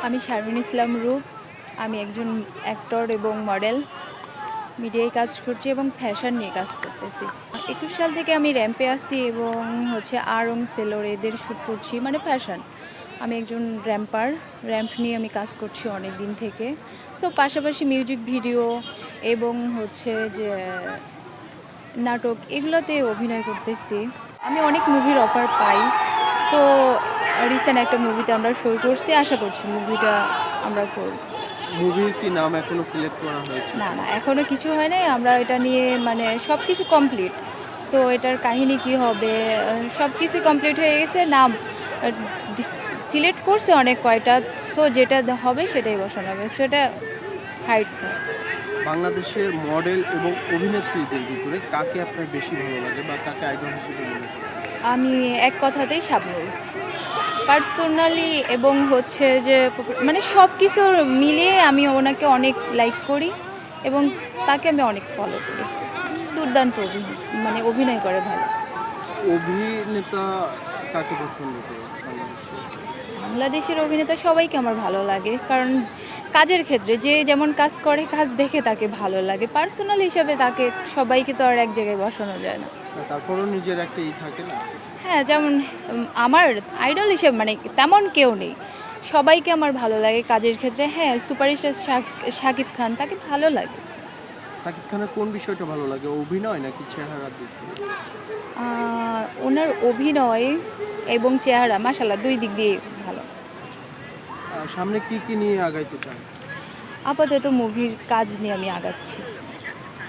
আমি শারমিন ইসলাম রূপ। আমি একজন অ্যাক্টর এবং মডেল। মিডিয়ায় কাজ করছি এবং ফ্যাশন নিয়ে কাজ করতেছি। 21 সাল থেকে আমি র্যাম্পে আছি এবং আড়ং, সেলোর এদের শ্যুট করছি, মানে ফ্যাশন। আমি একজন র্যাম্পার। র্যাম্প নিয়ে আমি কাজ করছি অনেক দিন থেকে। সো পাশাপাশি মিউজিক ভিডিও এবং যে নাটক এগুলোতে অভিনয় করতেছি। আমি অনেক মুভির অফার পাই। সো রিসেন্ট একটা মুভিতে আমরা শো করছি, আশা করছি মুভিটা আমরা করব। মুভির কি নাম এখনো সিলেক্ট করা হয়েছে? না এখনও কিছু হয় নাই। আমরা এটা নিয়ে সব কিছু কমপ্লিট। সো এটার কাহিনী কি হবে সব কিছু কমপ্লিট হয়ে গেছে। নাম সিলেক্ট করছে অনেক কয়টা। সো যেটা হবে সেটাই বসানো হবে। সেটা হাইট। বাংলাদেশের মডেল এবং অভিনেত্রীদের ভিতরে কাকে আপনার বেশি ভালো লাগে বা কাকে আইডল হিসেবে মনে করেন? আমি এক কথাতেই শাবনূর পার্সোনালি, এবং সব কিছু মিলিয়ে আমি ওনাকে অনেক লাইক করি এবং তাকে আমি অনেক ফলো করি। দুর্দান্ত অভিনয় করে ভালো। অভিনেতা কাকে পছন্দ করে বাংলাদেশের অভিনেতা সবাইকে আমার ভালো লাগে, কারণ কাজের ক্ষেত্রে যে যেমন কাজ করে, কাজ দেখে তাকে ভালো লাগে। পার্সোনাল হিসাবে তাকে সবাইকে তো আর এক জায়গায় বসানো যায় না। তারপরও নিজের একটা থাকে না? হ্যাঁ, যেমন আমার আইডল হিসেবে তেমন কেউ নেই। সবাইকে আমার ভালো লাগে কাজের ক্ষেত্রে। হ্যাঁ, সুপারস্টার শাকিব খান, তাকে ভালো লাগে। শাকিব খানের কোন বিষয়টা ভালো লাগে, অভিনয় নাকি চেহারা দিক থেকে? ওনার অভিনয় এবং চেহারা মাশাআল্লাহ দুই দিক দিয়ে ভালো। সামনে কি নিয়ে আগাইতে চান? আপাতত মুভির কাজ নিয়ে আমি আগাচ্ছি।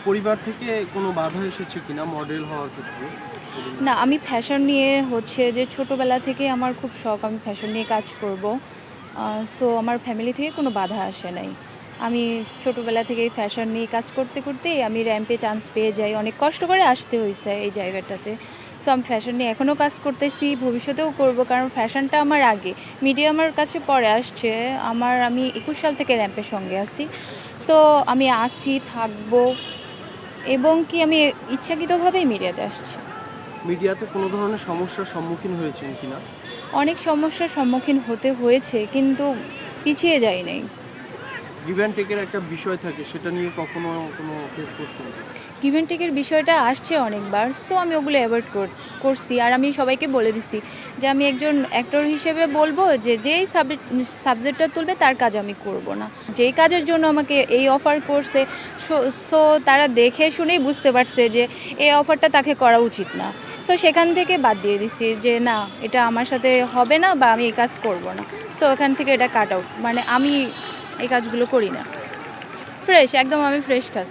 পরিবার থেকে কোনো বাধা এসেছে কিনা মডেল হওয়ার ক্ষেত্রে? না, আমি ফ্যাশন নিয়ে যে ছোটোবেলা থেকে আমার খুব শখ, আমি ফ্যাশন নিয়ে কাজ করব। সো আমার ফ্যামিলি থেকে কোনো বাধা আসে নাই। আমি ছোটোবেলা থেকেই ফ্যাশন নিয়ে কাজ করতে করতেই আমি র্যাম্পে চান্স পেয়ে যাই। অনেক কষ্ট করে আসতে হয়েছে এই জায়গাটাতে। সো আমি ফ্যাশন নিয়ে এখনও কাজ করতেছি, ভবিষ্যতেও করব, কারণ ফ্যাশনটা আমার আগে, মিডিয়া আমার কাছে পরে আসছে। আমি 21 সাল থেকে র্যাম্পের সঙ্গে আছি। সো আমি আসি, থাকবো, এবং আমি ইচ্ছাকৃতভাবেই মিডিয়াতে আসছি। মিডিয়াতে কোনো ধরনের সমস্যার সম্মুখীন হয়েছেন কিনা? অনেক সমস্যার সম্মুখীন হতে হয়েছে, কিন্তু পিছিয়ে যাই নাই। গিভ অ্যান্ড টেকের একটা বিষয় থাকে, সেটা নিয়ে কখনো কোনো ফেস করছেন? গিভ অ্যান্ড টেকের বিষয়টা আসছে অনেকবার। সো আমি ওগুলো অ্যাভয়েড করছি। আর আমি সবাইকে বলে দিছি যে আমি একজন অ্যাক্টর হিসেবে বলবো যে যেই সাবজেক্টটা তুলবে তার কাজ আমি করব না। যেই কাজের জন্য আমাকে এই অফার করছে, সো তারা দেখে শুনেই বুঝতে পারছে যে এই অফারটা তাকে করা উচিত না। সো সেখান থেকে বাদ দিয়ে দিছি যে না, এটা আমার সাথে হবে না বা আমি এই কাজ করব না। সো ওখান থেকে এটা কাট আউট, আমি এই কাজগুলো করি না। ফ্রেশ, একদম আমি ফ্রেশ কাজ।